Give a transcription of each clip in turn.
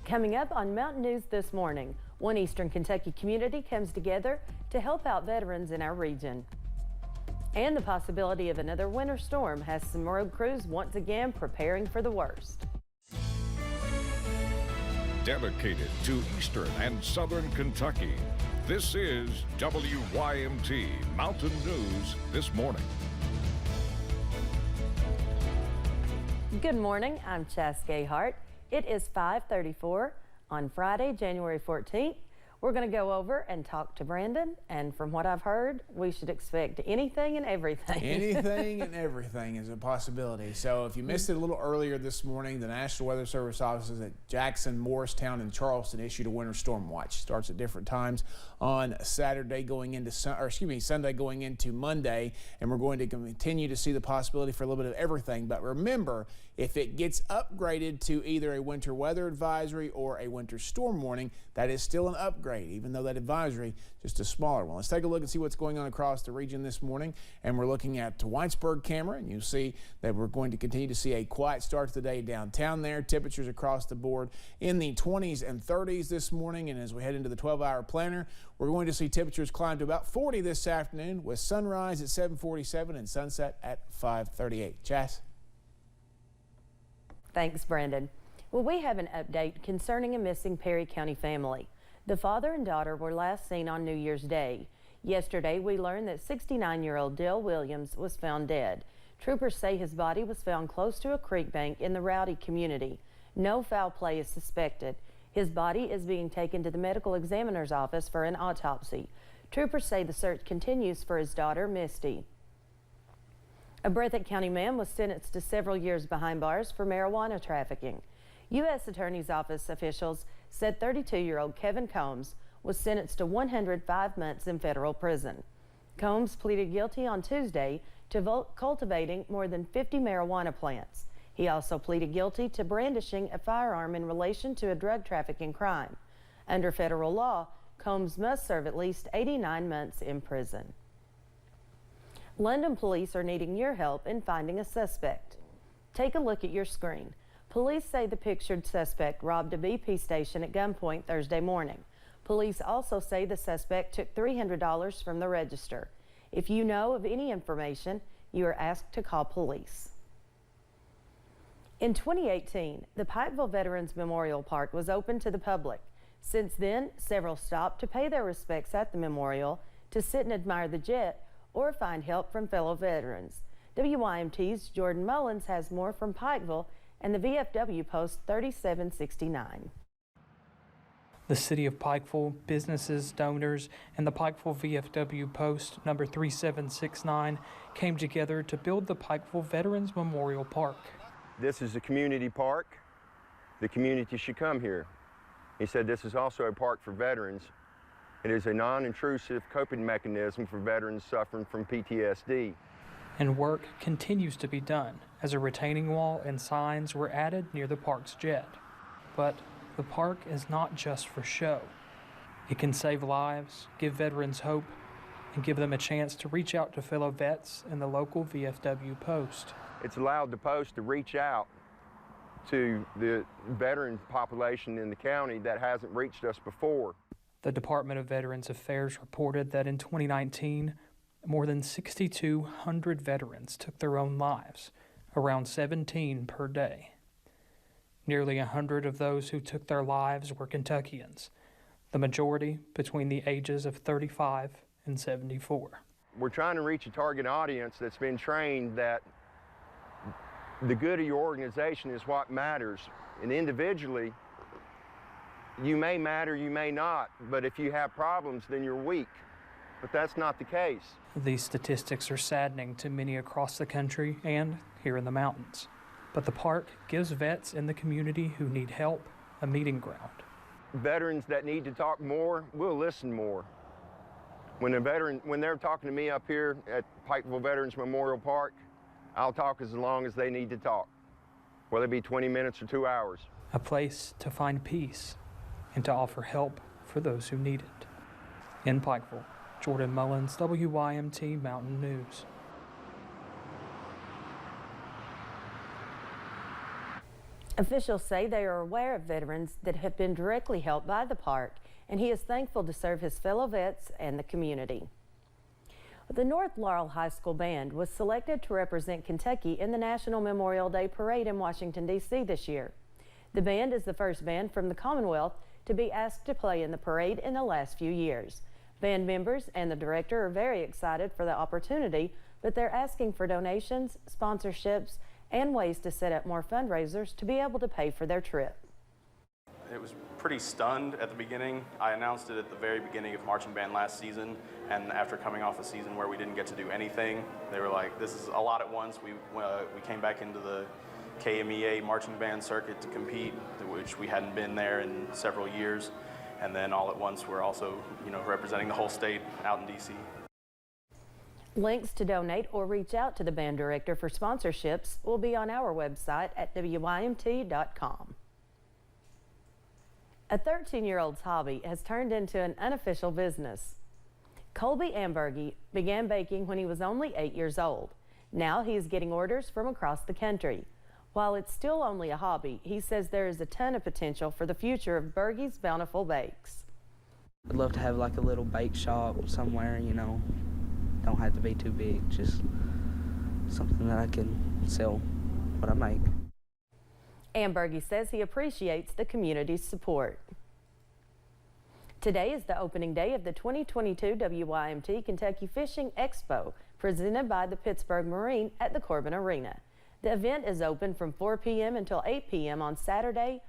Coming up on Mountain News this morning, one Eastern Kentucky community comes together to help out veterans in our region. And the possibility of another winter storm has some road crews once again preparing for the worst. Dedicated to Eastern and Southern Kentucky, this is WYMT Mountain News this morning. Good morning, I'm Chas Gayhart. It is 5:34 on Friday, January 14th. We're going to go over and talk to Brandon, and from what I've heard, we should expect anything and everything. Anything and everything is a possibility. So if you missed it a little earlier this morning, the National Weather Service offices at Jackson, Morristown, and Charleston issued a winter storm watch. Starts at different times on Saturday going into Sunday going into Monday, and we're going to continue to see the possibility for a little bit of everything. But remember, if it gets upgraded to either a winter weather advisory or a winter storm warning, that is still an upgrade, even though that advisory just a smaller one. Let's take a look and see what's going on across the region this morning. And we're looking at the Whitesburg camera, and you'll see that we're going to continue to see a quiet start to the day downtown there. Temperatures across the board in the 20s and 30s this morning. And as we head into the 12-hour planner, we're going to see temperatures climb to about 40 this afternoon with sunrise at 7:47 and sunset at 5:38. Chas? Thanks, Brandon. Well, we have an update concerning a missing Perry County family. The father and daughter were last seen on New Year's Day. Yesterday, we learned that 69-year-old Dale Williams was found dead. Troopers say his body was found close to a creek bank in the Rowdy community. No foul play is suspected. His body is being taken to the medical examiner's office for an autopsy. Troopers say the search continues for his daughter, Misty. A Breathitt County man was sentenced to several years behind bars for marijuana trafficking. U.S. Attorney's Office officials said 32-year-old Kevin Combs was sentenced to 105 months in federal prison. Combs pleaded guilty on Tuesday to cultivating more than 50 marijuana plants. He also pleaded guilty to brandishing a firearm in relation to a drug trafficking crime. Under federal law, Combs must serve at least 89 months in prison. London police are needing your help in finding a suspect. Take a look at your screen. Police say the pictured suspect robbed a BP station at gunpoint Thursday morning. Police also say the suspect took $300 from the register. If you know of any information, you are asked to call police. In 2018, the Pikeville Veterans Memorial Park was open to the public. Since then, several stopped to pay their respects at the memorial, to sit and admire the jet, or find help from fellow veterans. WYMT's Jordan Mullins has more from Pikeville and the VFW Post 3769. The City of Pikeville, businesses, donors, and the Pikeville VFW Post number 3769 came together to build the Pikeville Veterans Memorial Park. This is a community park. The community should come here. He said this is also a park for veterans. It is a non-intrusive coping mechanism for veterans suffering from PTSD. And work continues to be done as a retaining wall and signs were added near the park's jet. But the park is not just for show. It can save lives, give veterans hope, and give them a chance to reach out to fellow vets in the local VFW Post. It's allowed the Post to reach out to the veteran population in the county that hasn't reached us before. The Department of Veterans Affairs reported that in 2019, more than 6,200 veterans took their own lives, around 17 per day. Nearly 100 of those who took their lives were Kentuckians, the majority between the ages of 35 and 74. We're trying to reach a target audience that's been trained that the good of your organization is what matters, and individually, you may matter, you may not, but if you have problems, then you're weak. But that's not the case. These statistics are saddening to many across the country and here in the mountains. But the park gives vets in the community who need help a meeting ground. Veterans that need to talk more, we'll listen more. When they're talking to me up here at Pikeville Veterans Memorial Park, I'll talk as long as they need to talk, whether it be 20 minutes or 2 hours. A place to find peace and to offer help for those who need it. In Pikeville, Jordan Mullins, WYMT Mountain News. Officials say they are aware of veterans that have been directly helped by the park, and he is thankful to serve his fellow vets and the community. The North Laurel High School Band was selected to represent Kentucky in the National Memorial Day Parade in Washington, D.C. this year. The band is the first band from the Commonwealth to be asked to play in the parade in the last few years. Band members and the director are very excited for the opportunity, but they're asking for donations, sponsorships, and ways to set up more fundraisers to be able to pay for their trip. It was pretty stunned at the beginning. I announced it at the very beginning of marching band last season, and after coming off a season where we didn't get to do anything, they were like, this is a lot at once. We came back into the KMEA marching band circuit to compete, which we hadn't been there in several years, and then all at once we're also, representing the whole state out in DC. Links to donate or reach out to the band director for sponsorships will be on our website at WYMT.com. A 13-year-old's hobby has turned into an unofficial business. Colby Ambergy began baking when he was only 8 years old. Now he is getting orders from across the country. While it's still only a hobby, he says there is a ton of potential for the future of Bergey's Bountiful Bakes. I'd love to have like a little bake shop somewhere, Don't have to be too big, just something that I can sell what I make. Ambergy says he appreciates the community's support. Today is the opening day of the 2022 WYMT Kentucky Fishing Expo, presented by the Pittsburgh Marine at the Corbin Arena. The event is open from 4 p.m. until 8 p.m. on Saturday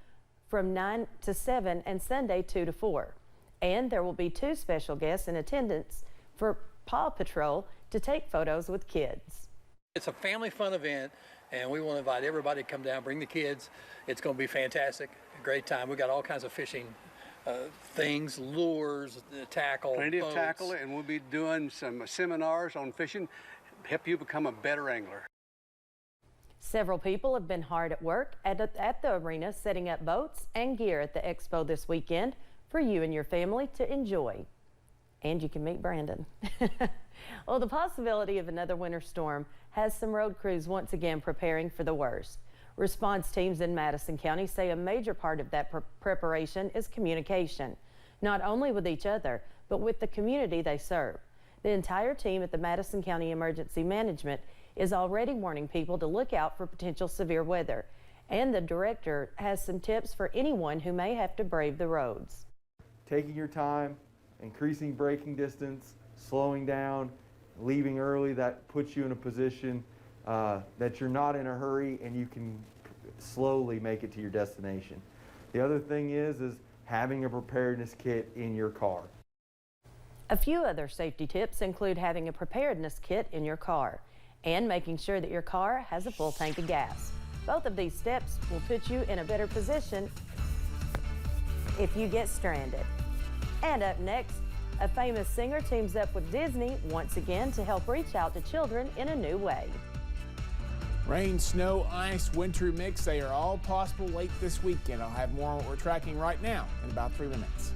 from 9 to 7 and Sunday 2 to 4. And there will be 2 special guests in attendance for Paw Patrol to take photos with kids. It's a family fun event, and we want to invite everybody to come down, bring the kids. It's going to be fantastic, a great time. We've got all kinds of fishing things, lures, tackle, plenty boats. of tackle, and we'll be doing some seminars on fishing, help you become a better angler. Several people have been hard at work at the arena setting up boats and gear at the expo this weekend for you and your family to enjoy. And you can meet Brandon. Well, the possibility of another winter storm has some road crews once again preparing for the worst. Response teams in Madison County say a major part of that preparation is communication, not only with each other, but with the community they serve. The entire team at the Madison County Emergency Management is already warning people to look out for potential severe weather, and the director has some tips for anyone who may have to brave the roads. Taking your time, increasing braking distance, slowing down, leaving early, that puts you in a position that you're not in a hurry and you can slowly make it to your destination. The other thing is having a preparedness kit in your car. A few other safety tips include having a preparedness kit in your car and making sure that your car has a full tank of gas. Both of these steps will put you in a better position if you get stranded. And up next, a famous singer teams up with Disney once again to help reach out to children in a new way. Rain, snow, ice, winter mix, they are all possible late this weekend. I'll have more on what we're tracking right now in about 3 minutes.